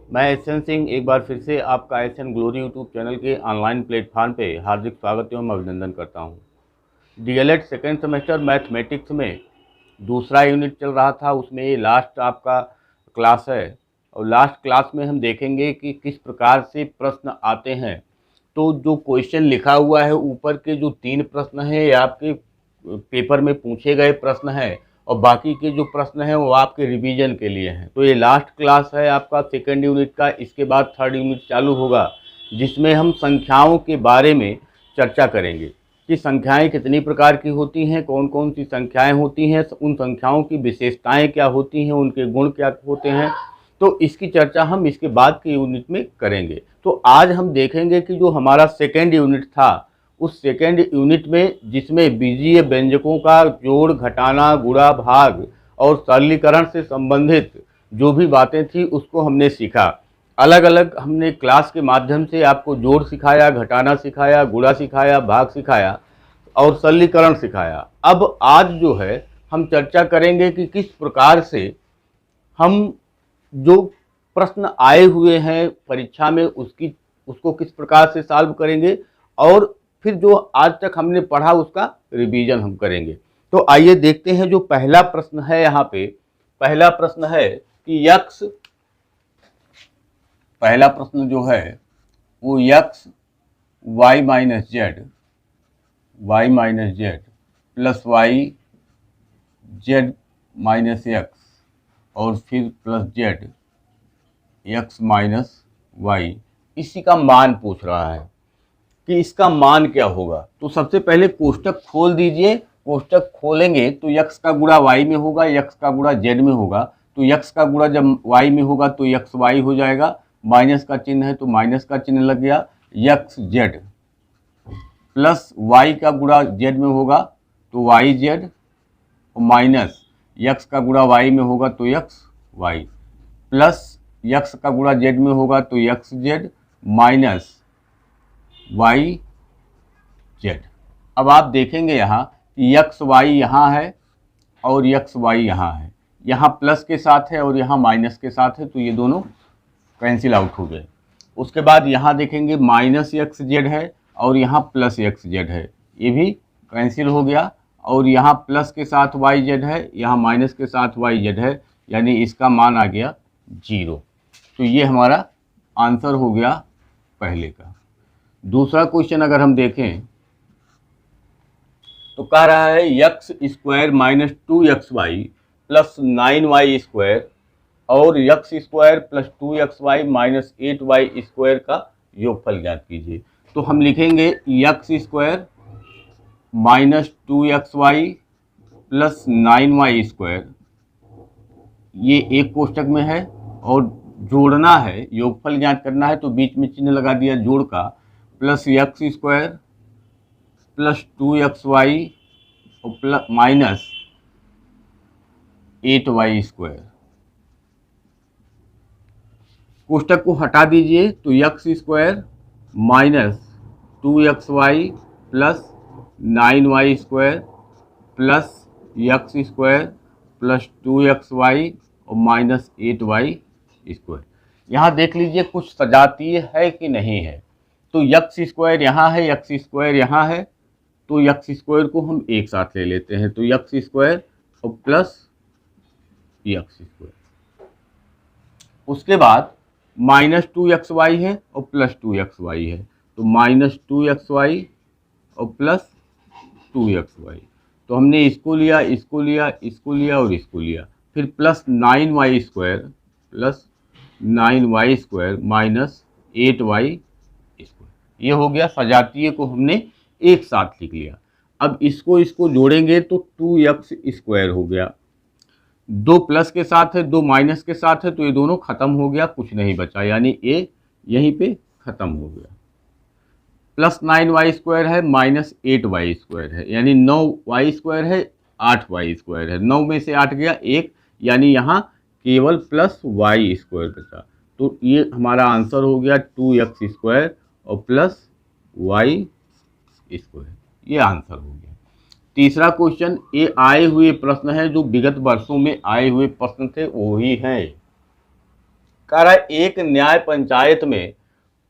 मैं एसएन सिंह एक बार फिर से आपका एसएन ग्लोरी यूट्यूब चैनल के ऑनलाइन प्लेटफॉर्म पे हार्दिक स्वागत एवं अभिनंदन करता हूँ। डीएलएड सेकेंड सेमेस्टर मैथमेटिक्स में दूसरा यूनिट चल रहा था, उसमें ये लास्ट आपका क्लास है और लास्ट क्लास में हम देखेंगे कि किस प्रकार से प्रश्न आते हैं। तो जो क्वेश्चन लिखा हुआ है ऊपर के जो 3 प्रश्न हैं ये आपके पेपर में पूछे गए प्रश्न हैं और बाकी के जो प्रश्न हैं वो आपके रिवीजन के लिए हैं। तो ये लास्ट क्लास है आपका सेकेंड यूनिट का। इसके बाद थर्ड यूनिट चालू होगा जिसमें हम संख्याओं के बारे में चर्चा करेंगे कि संख्याएं कितनी प्रकार की होती हैं, कौन कौन सी संख्याएं होती हैं, उन संख्याओं की विशेषताएं क्या होती हैं, उनके गुण क्या होते हैं। तो इसकी चर्चा हम इसके बाद के यूनिट में करेंगे। तो आज हम देखेंगे कि जो हमारा सेकेंड यूनिट था उस सेकेंड यूनिट में जिसमें बीजीय व्यंजकों का जोड़, घटाना, गुणा, भाग और सरलीकरण से संबंधित जो भी बातें थी उसको हमने सीखा। अलग अलग हमने क्लास के माध्यम से आपको जोड़ सिखाया, घटाना सिखाया, गुणा सिखाया, भाग सिखाया और सरलीकरण सिखाया। अब आज जो है हम चर्चा करेंगे कि किस प्रकार से हम जो प्रश्न आए हुए हैं परीक्षा में उसको किस प्रकार से सॉल्व करेंगे और फिर जो आज तक हमने पढ़ा उसका रिवीजन हम करेंगे। तो आइए देखते हैं जो पहला प्रश्न है। यहाँ पे पहला प्रश्न है कि यक्स, पहला प्रश्न जो है वो x y minus z plus y z minus x और फिर plus z x minus y, इसी का मान पूछ रहा है कि इसका मान क्या होगा। तो सबसे पहले कोष्टक खोल दीजिए। कोष्टक खोलेंगे तो यक्स का गुणा वाई में होगा, यक्स का गुणा जेड में होगा। तो यक्स का गुणा जब वाई में होगा तो यक्स वाई हो जाएगा, माइनस का चिन्ह है तो माइनस का चिन्ह लग गया, यक्स जेड प्लस वाई का गुणा जेड में होगा तो वाई जेड और माइनस यक्स का गुणा वाई में होगा तो यक्स वाई प्लस यक्स का गुणा जेड में होगा तो x z minus y z. अब आप देखेंगे यहाँ कि यक्स वाई यहाँ है और यक्स वाई यहाँ है, यहाँ प्लस के साथ है और यहाँ माइनस के साथ है, तो ये दोनों कैंसिल आउट हो गए। उसके बाद यहाँ देखेंगे माइनस एक्स जेड है और यहाँ प्लस एक्स जेड है, ये भी कैंसिल हो गया। और यहाँ प्लस के साथ वाई जेड है, यहाँ माइनस के साथ वाई जेड है, यानी इसका मान आ गया 0। तो ये हमारा आंसर हो गया पहले का। दूसरा क्वेश्चन अगर हम देखें तो कह रहा है x square minus 2xy plus 9y square और x square plus 2xy minus 8y square का योगफल ज्ञात कीजिए। तो हम लिखेंगे x square minus 2xy plus 9y square, ये एक कोष्टक में है और जोड़ना है, योगफल ज्ञात करना है तो बीच में चिन्ह लगा दिया जोड़ का, plus x square plus 2xy और प्लस माइनस 8y स्क्वायर। कोष्टक को हटा दीजिए तो x square minus 2xy plus 9y square plus x square plus 2xy और माइनस 8y स्क्वायर। यहाँ देख लीजिए कुछ सजातीय है कि नहीं है। तो यक्स स्क्वायर यहाँ है, यक्स स्क्वायर यहाँ है, तो यक्स स्क्वायर को हम एक साथ ले लेते हैं, तो यक्स स्क्वायर और प्लस यक्स स्क्वायर। उसके बाद माइनस 2xy है और प्लस 2xy है, तो माइनस 2xy और प्लस 2xy। तो हमने इसको लिया, इसको लिया, इसको लिया और इसको लिया, फिर plus 9y square plus 9y square minus 8y square. ये हो गया, सजातीय को हमने एक साथ लिख लिया। अब इसको जोड़ेंगे तो 2x स्क्वायर हो गया, दो प्लस के साथ है, दो माइनस के साथ है, तो ये दोनों खत्म हो गया, कुछ नहीं बचा, यानी ये यहीं पे खत्म हो गया। प्लस 9y स्क्वायर है माइनस 8y स्क्वायर है, यानी 9y स्क्वायर है, 8y स्क्वायर है, 9 में से 8 गया 1, यानी यहाँ केवल प्लस y स्क्वायर बचा। तो ये हमारा आंसर हो गया 2x स्क्वायर और प्लस y स्क्वायर, ये आंसर हो गया। तीसरा क्वेश्चन, ये आए हुए प्रश्न हैं जो विगत वर्षों में आए हुए प्रश्न थे वही हैं। कह रहा है एक न्याय पंचायत में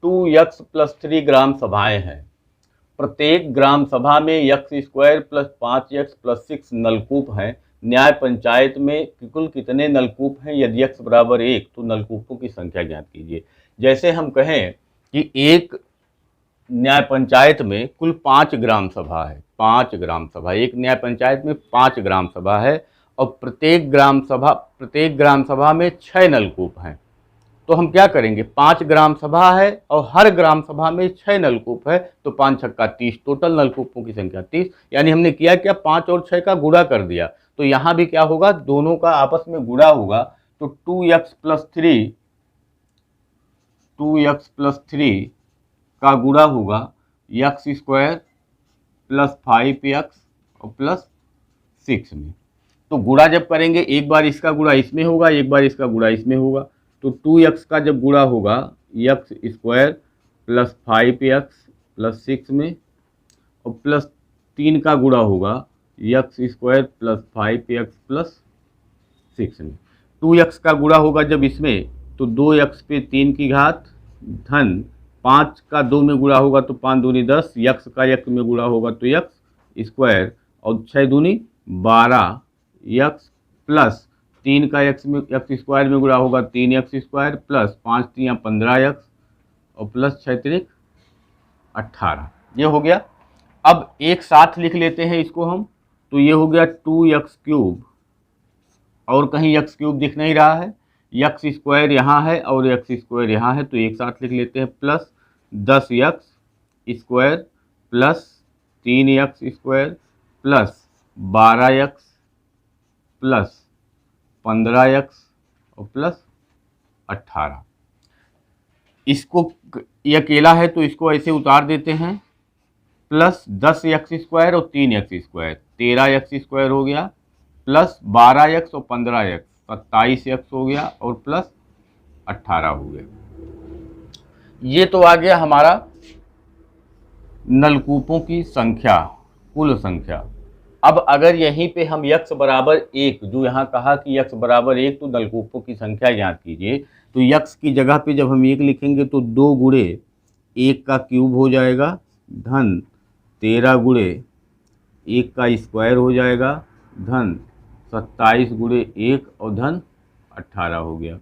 2x+3 ग्राम सभाएं हैं। प्रत्येक ग्राम सभा में x² + 5x+6 नलकूप हैं। न्याय पंचायत में कुल कितने नलकूप हैं? यदि x = 1 तो नलकूपों की संख्या ज्ञात कीजिए। जैसे हम कहें कि एक न्याय पंचायत में कुल 5 ग्राम सभा है, 5 ग्राम सभा, एक न्याय पंचायत में 5 ग्राम सभा है और प्रत्येक ग्राम सभा में 6 नलकूप हैं। तो हम क्या करेंगे, 5 ग्राम सभा है और हर ग्राम सभा में 6 नलकूप है, तो 5 छक्का 30, टोटल नलकूपों की संख्या 30। यानी हमने किया क्या, 5 और 6 का गुणा कर दिया। तो यहाँ भी क्या होगा, दोनों का आपस में गुणा होगा। तो 2x+3 का गुणा होगा x² + 5x और +6 में। तो गुणा जब करेंगे, एक बार इसका गुणा इसमें होगा, एक बार इसका गुणा इसमें होगा। तो 2x का जब गुणा होगा x² + 5x + 6 में और +3 का गुणा होगा x² + 5x + 6 में। 2x का गुणा होगा जब इसमें, तो 2x पे 3 की घात धन 5 का 2 में गुणा होगा तो 5 दूनी 10, x का x में गुणा होगा तो x² और 6 दूनी 12, x प्लस 3 का x² में गुणा होगा 3x² प्लस 5 3 15x और प्लस 6 3 18। ये हो गया। अब एक साथ लिख लेते हैं इसको हम, तो ये हो गया 2x³ और कहीं x³ दिख नहीं रहा है, x² यहाँ है और x² यहाँ है, तो एक साथ लिख लेते हैं plus 10x² plus 3x² plus 12x plus 15x और प्लस 18। इसको ये अकेला है तो इसको ऐसे उतार देते हैं, प्लस 10x² और 3x², 13x² हो गया, प्लस 12x और 15x 27x हो गया और प्लस 18 हो गया। ये तो आ गया हमारा नलकूपों की संख्या, कुल संख्या। अब अगर यहीं पे हम x = 1, जो यहाँ कहा कि x = 1 तो नलकूपों की संख्या याद कीजिए, तो x की जगह पे जब हम 1 लिखेंगे तो 2 गुणे 1 का क्यूब हो जाएगा धन 13 गुणे 1 का स्क्वायर हो जाएगा धन 27 गुणे 1 और धन 18 हो गया।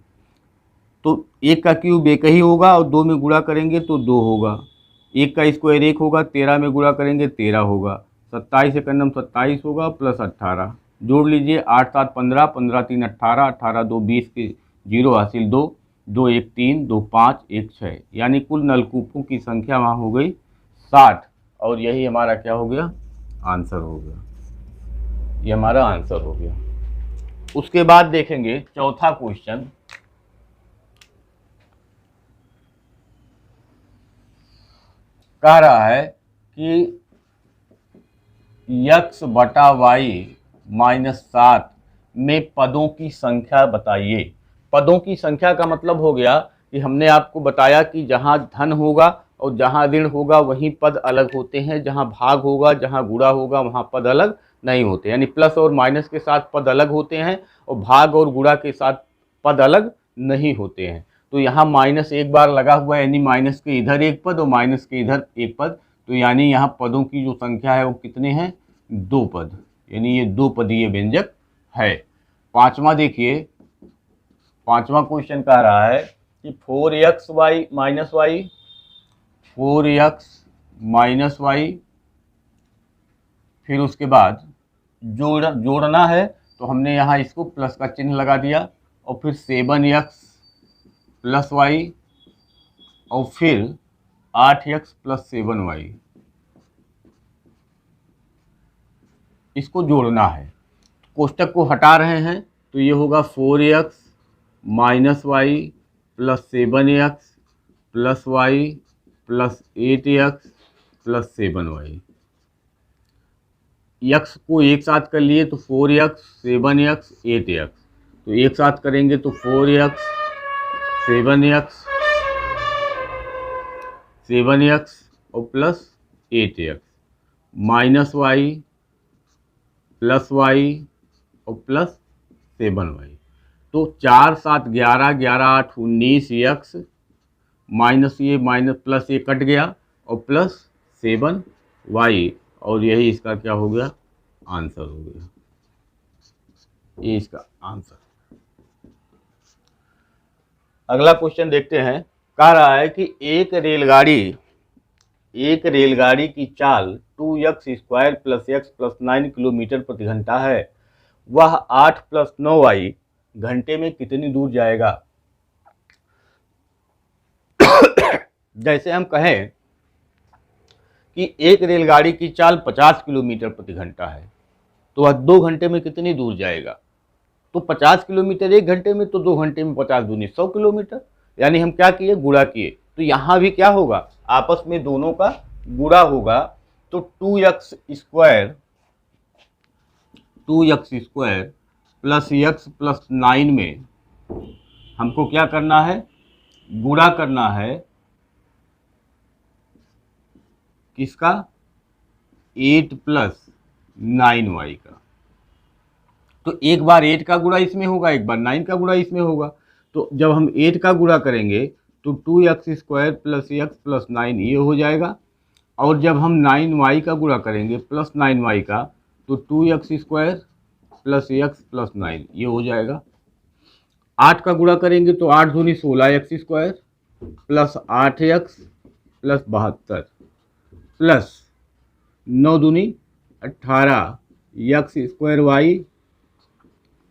तो 1 का क्यूब 1 ही होगा और 2 में गुणा करेंगे तो 2 होगा, 1 का स्क्वायर 1 होगा, 13 में गुणा करेंगे 13 होगा, 27 एकम 27 होगा प्लस 18, जोड़ लीजिए 8 7 15, 15 3 18, 18 2 20 के 0 हासिल 2, 2 1 3, 2 5 1 6, यानी कुल नलकूपों की संख्या वहाँ हो गई 60 और यही हमारा क्या हो गया, आंसर हो गया। ये हमारा आंसर हो गया। उसके बाद देखेंगे चौथा क्वेश्चन। कह रहा है कि x बटा y -7 में पदों की संख्या बताइए। पदों की संख्या का मतलब हो गया कि हमने आपको बताया कि जहाँ धन होगा और जहाँ ऋण होगा वहीं पद अलग होते हैं, जहाँ भाग होगा जहाँ गुणा होगा वहाँ पद अलग नहीं होते, यानी प्लस और माइनस के साथ पद अलग होते हैं और भाग और गुणा के साथ पद अलग नहीं होते हैं। तो यहाँ माइनस एक बार लगा हुआ है, यानी माइनस के इधर एक पद और माइनस के इधर एक पद, तो यानी यहाँ पदों की जो संख्या है वो कितने हैं, 2 पद, यानी ये 2 पदीय व्यंजक है। पांचवा देखिए, पांचवा क्वेश्चन कह रहा है कि 4xy minus Y, 4x minus Y, फिर उसके बाद जोड़ना है तो हमने यहाँ इसको प्लस का चिन्ह लगा दिया और फिर 7x प्लस वाई और फिर 8x प्लस 7y, इसको जोड़ना है। कोष्टक को हटा रहे हैं तो ये होगा 4x minus y plus 7x plus y plus 8x plus 7y। x को एक साथ कर लिए तो 4x 7x 8x, तो एक साथ करेंगे तो 4x 7x और plus 8x minus y plus y और प्लस 7y। तो 4 7 11, 11 8 19 एक्स माइनस ये माइनस प्लस ये कट गया और प्लस 7 वाई, और यही इसका क्या हो गया, आंसर हो गया। ये इसका आंसर। अगला क्वेश्चन देखते हैं। कह रहा है कि एक रेलगाड़ी की चाल 2x² + x + 9 किलोमीटर प्रति घंटा है। वह 8 + 9y घंटे में कितनी दूर जाएगा। जैसे हम कहें कि एक रेलगाड़ी की चाल 50 किलोमीटर प्रति घंटा है, तो वह 2 घंटे में कितनी दूर जाएगा। तो 50 किलोमीटर 1 घंटे में, तो 2 घंटे में 50 दूनी 100 किलोमीटर। यानी हम क्या किए, गुणा किए। तो यहाँ भी क्या होगा, आपस में दोनों का गुणा होगा। तो 2x² + x + 9 में हमको क्या करना है, गुणा करना है किसका, 8 + 9y का। तो एक बार 8 का गुणा इसमें होगा, एक बार 9 का गुणा इसमें होगा। तो जब हम 8 का गुणा करेंगे तो 2x² + x + 9 ये हो जाएगा, और जब हम 9y का गुणा करेंगे प्लस 9y का, तो 2x² + x + 9 ये हो जाएगा। 8 का गुणा करेंगे तो 8 दूनी 16x² + 8x + 72 प्लस 9 दूनी 18x² y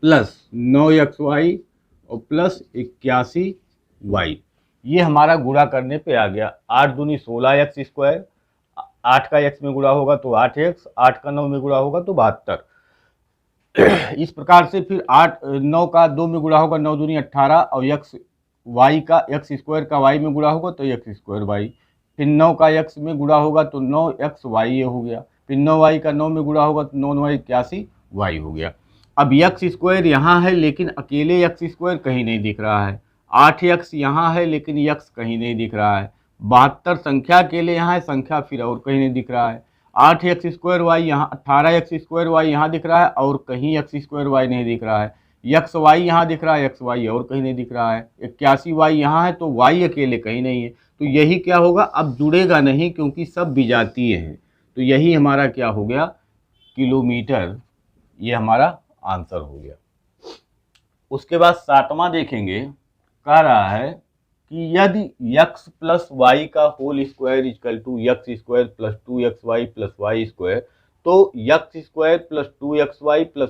प्लस 9xy और प्लस 81y। ये हमारा गुणा करने पे आ गया। 8 दूनी 16x², 8 का x में गुणा होगा तो 8x, 8 का 9 में गुणा होगा तो 72। इस प्रकार से फिर 9 का 2 में गुणा होगा, 9 दूनी 18, और x² का y में गुणा होगा तो x² y। फिर 9 का x में गुणा होगा तो 9xy ये हो गया। फिर 9y का 9 में गुणा होगा तो 9y 81y हो गया। अब x² यहाँ है लेकिन अकेले x² कहीं नहीं दिख रहा है। 8x यहाँ है लेकिन x कहीं नहीं दिख रहा है। 72 संख्या अकेले यहाँ है, संख्या फिर और कहीं नहीं दिख रहा है। 8x² y यहाँ, 18x² y यहाँ दिख रहा है और कहीं x² y नहीं दिख रहा है। xy यहाँ दिख रहा है, xy और कहीं नहीं दिख रहा है। 81y यहाँ है तो y अकेले कहीं नहीं है। तो यही क्या होगा, अब जुड़ेगा नहीं क्योंकि सब विजातीय हैं। तो यही हमारा क्या हो गया, किलोमीटर। ये हमारा आंसर हो गया। उसके बाद 7वां देखेंगे। कह रहा है कि यदि x + y का whole square = x² + 2xy + y², तो x² + 2xy +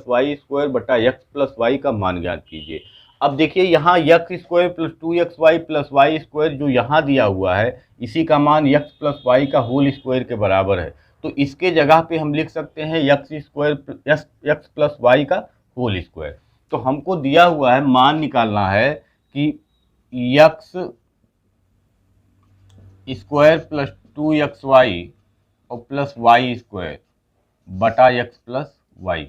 y² बटा x + y का मान ज्ञात कीजिए। अब देखिए यहाँ x² + 2xy + y² जो यहाँ दिया हुआ है, इसी का मान x + y का होल स्क्वायर के बराबर है। तो इसके जगह पे हम लिख सकते हैं x² + y का होल स्क्वायर। तो हमको दिया हुआ है, मान निकालना है कि x² + 2xy और प्लस y² बटा x + y,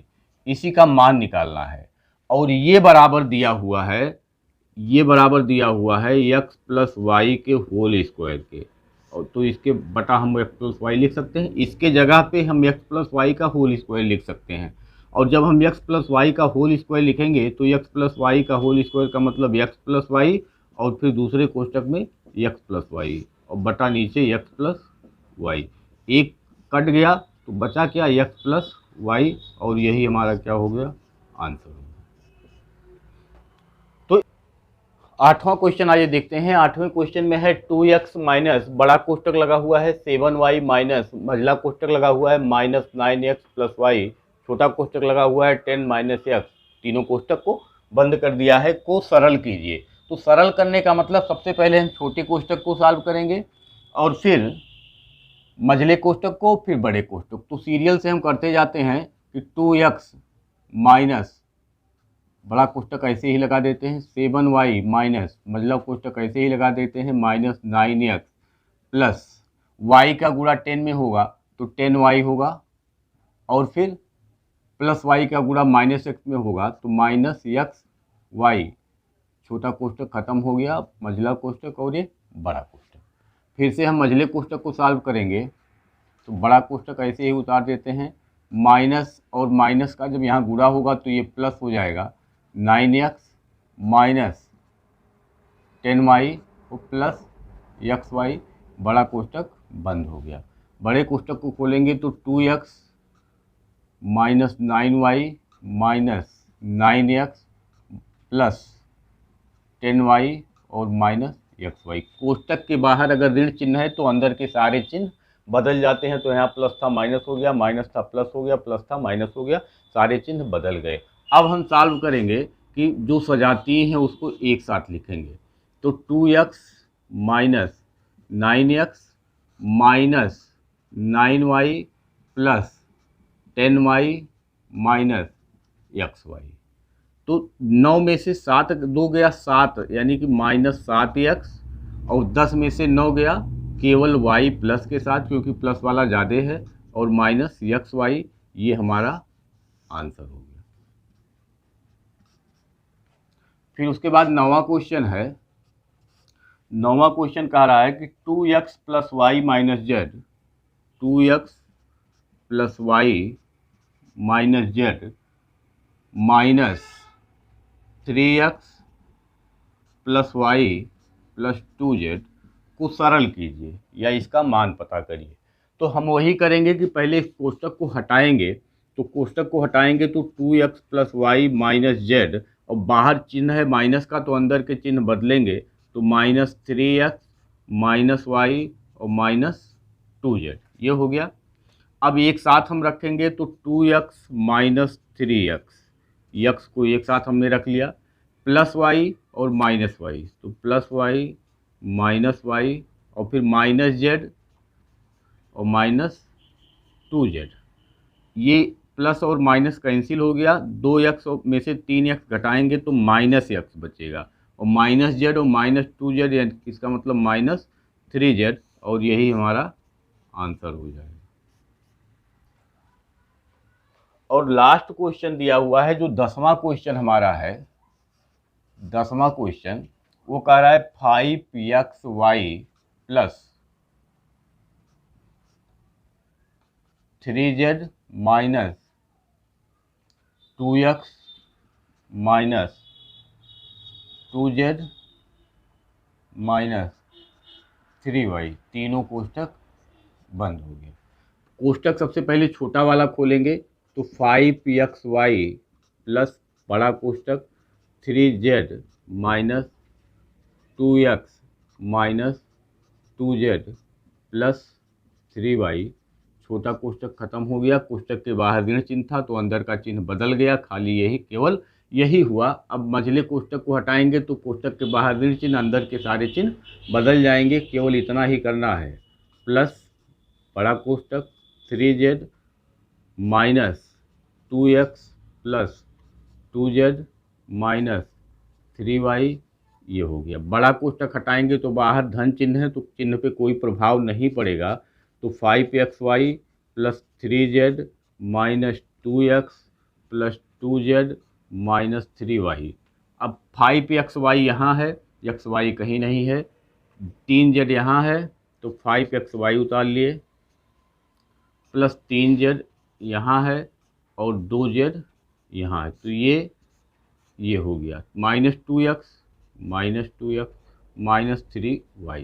इसी का मान निकालना है। और ये बराबर दिया हुआ है, ये बराबर दिया हुआ है x + y के होल स्क्वायर के। और तो इसके बटा हम x + y लिख सकते हैं, इसके जगह पे हम x + y का होल स्क्वायर लिख सकते हैं। और जब हम x + y का होल स्क्वायर लिखेंगे तो x + y का होल स्क्वायर का मतलब x + y, और फिर दूसरे कोष्टक में x + y और बटा नीचे x + y। एक कट गया तो बचा क्या, x + y, और यही हमारा क्या हो गया, आंसर हो गया। तो 8वां क्वेश्चन आइए देखते हैं। 8वें क्वेश्चन में है 2x माइनस बड़ा कोष्टक लगा हुआ है 7y माइनस मझला कोष्टक लगा हुआ है -9x + y, छोटा कोष्टक लगा हुआ है 10 - x, तीनों कोष्टक को बंद कर दिया है, को सरल कीजिए। तो सरल करने का मतलब सबसे पहले हम छोटे कोष्टक को सॉल्व करेंगे और फिर मझले कोष्टक को, फिर बड़े कोष्टक। तो सीरियल से हम करते जाते हैं कि 2x माइनस बड़ा कोष्टक ऐसे ही लगा देते हैं, 7y माइनस मझला कोष्टक ऐसे ही लगा देते हैं -9x प्लस y का गुणा 10 में होगा तो 10y होगा, और फिर प्लस y का गुणा -x में होगा तो -xy। छोटा कोष्टक खत्म हो गया, मझला कोष्टक और ये बड़ा कोष्टक। फिर से हम मझले कोष्टक को सॉल्व करेंगे तो बड़ा कोष्टक ऐसे ही उतार देते हैं, माइनस और माइनस का जब यहाँ गुणा होगा तो ये प्लस हो जाएगा, 9x माइनस 10y और प्लस xy, बड़ा कोष्टक बंद हो गया। बड़े कोष्टक को खोलेंगे तो 2x minus 9y minus 9x plus 10y और माइनस xy। कोष्टक के बाहर अगर ऋण चिन्ह है तो अंदर के सारे चिन्ह बदल जाते हैं। तो यहाँ प्लस था माइनस हो गया, माइनस था प्लस हो गया, प्लस था माइनस हो गया, सारे चिन्ह बदल गए। अब हम सॉल्व करेंगे कि जो सजातीय हैं उसको एक साथ लिखेंगे। तो 2x minus 9x minus 9y plus 10y minus xy। तो 9 में से 7 2 गया 7, यानी कि माइनस 7x, और 10 में से 9 गया केवल y प्लस के साथ, क्योंकि प्लस वाला ज़्यादा है, और माइनस xy। ये हमारा आंसर हो गया। फिर उसके बाद 9वां क्वेश्चन है। 9वां क्वेश्चन कह रहा है कि 2x plus y minus z, 2x plus y minus z minus 3x plus y plus 2z को सरल कीजिए या इसका मान पता करिए। तो हम वही करेंगे कि पहले इस कोष्टक को हटाएंगे। तो कोष्टक को हटाएंगे तो 2x plus y minus Z, और बाहर चिन्ह है माइनस का तो अंदर के चिन्ह बदलेंगे। तो माइनस 3x माइनस वाई और माइनस 2z, ये हो गया। अब एक साथ हम रखेंगे तो 2x माइनस 3x, यक्स को एक साथ हमने रख लिया, प्लस वाई और माइनस वाई, तो प्लस वाई माइनस वाई और फिर माइनस जेड और माइनस 2z। ये प्लस और माइनस कैंसिल हो गया, 2x में से 3x घटाएंगे तो माइनस x बचेगा, और माइनस जेड और माइनस 2z, इसका मतलब माइनस 3z, और यही हमारा आंसर हो जाएगा। और लास्ट क्वेश्चन दिया हुआ है जो 10वां क्वेश्चन हमारा है। 10वां क्वेश्चन वो कह रहा है 5xy plus 3z minus 2x minus 2z minus 3y, तीनों कोष्टक बंद हो गए। कोष्टक सबसे पहले छोटा वाला खोलेंगे तो 5xy प्लस बड़ा कोष्टक 3z minus 2x minus 2z plus 3y, छोटा कोष्टक खत्म हो गया। कोष्टक के बाहर ऋण चिन्ह था तो अंदर का चिन्ह बदल गया, खाली यही केवल यही हुआ। अब मझले कोष्टक को हटाएंगे तो कोष्टक के बाहर ऋण चिन्ह, अंदर के सारे चिन्ह बदल जाएंगे, केवल इतना ही करना है। प्लस बड़ा कोष्टक 3z minus 2x plus 2z minus 3y, ये हो गया। बड़ा कोष्टक हटाएंगे तो बाहर धन चिन्ह है तो चिन्ह पे कोई प्रभाव नहीं पड़ेगा। तो 5xy plus 3z minus 2x plus 2z minus 3y। अब 5xy यहाँ है, xy कहीं नहीं है, 3z यहाँ है तो 5xy उतार लिए, प्लस 3z यहाँ है और 2z यहाँ है, तो ये हो गया माइनस 2x माइनस 3y।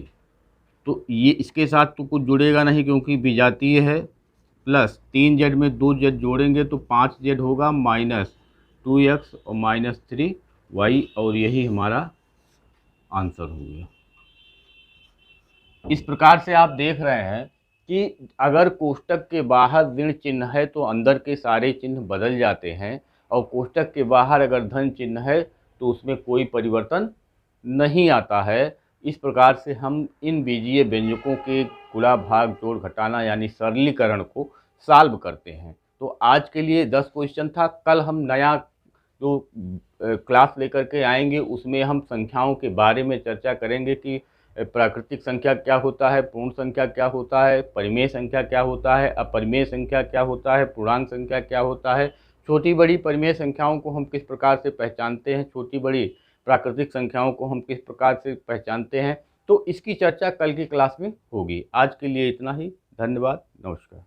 तो ये इसके साथ तो कुछ जुड़ेगा नहीं क्योंकि विजातीय है। प्लस 3z में 2z जोड़ेंगे तो 5z होगा माइनस 2x और माइनस 3y, और यही हमारा आंसर हो गया। इस प्रकार से आप देख रहे हैं कि अगर कोष्टक के बाहर ऋण चिन्ह है तो अंदर के सारे चिन्ह बदल जाते हैं, और कोष्टक के बाहर अगर धन चिन्ह है तो उसमें कोई परिवर्तन नहीं आता है। इस प्रकार से हम इन बीजीय व्यंजकों के गुणा भाग जोड़ घटाना यानी सरलीकरण को सॉल्व करते हैं। तो आज के लिए 10 क्वेश्चन था। कल हम नया जो क्लास लेकर के आएंगे उसमें हम संख्याओं के बारे में चर्चा करेंगे कि प्राकृतिक संख्या क्या होता है, पूर्ण संख्या क्या होता है, परिमेय संख्या क्या होता है, अपरिमेय संख्या क्या होता है, पूर्णांक संख्या क्या होता है, छोटी बड़ी परिमेय संख्याओं को हम किस प्रकार से पहचानते हैं, छोटी बड़ी प्राकृतिक संख्याओं को हम किस प्रकार से पहचानते हैं। तो इसकी चर्चा कल की क्लास में होगी। आज के लिए इतना ही। धन्यवाद, नमस्कार।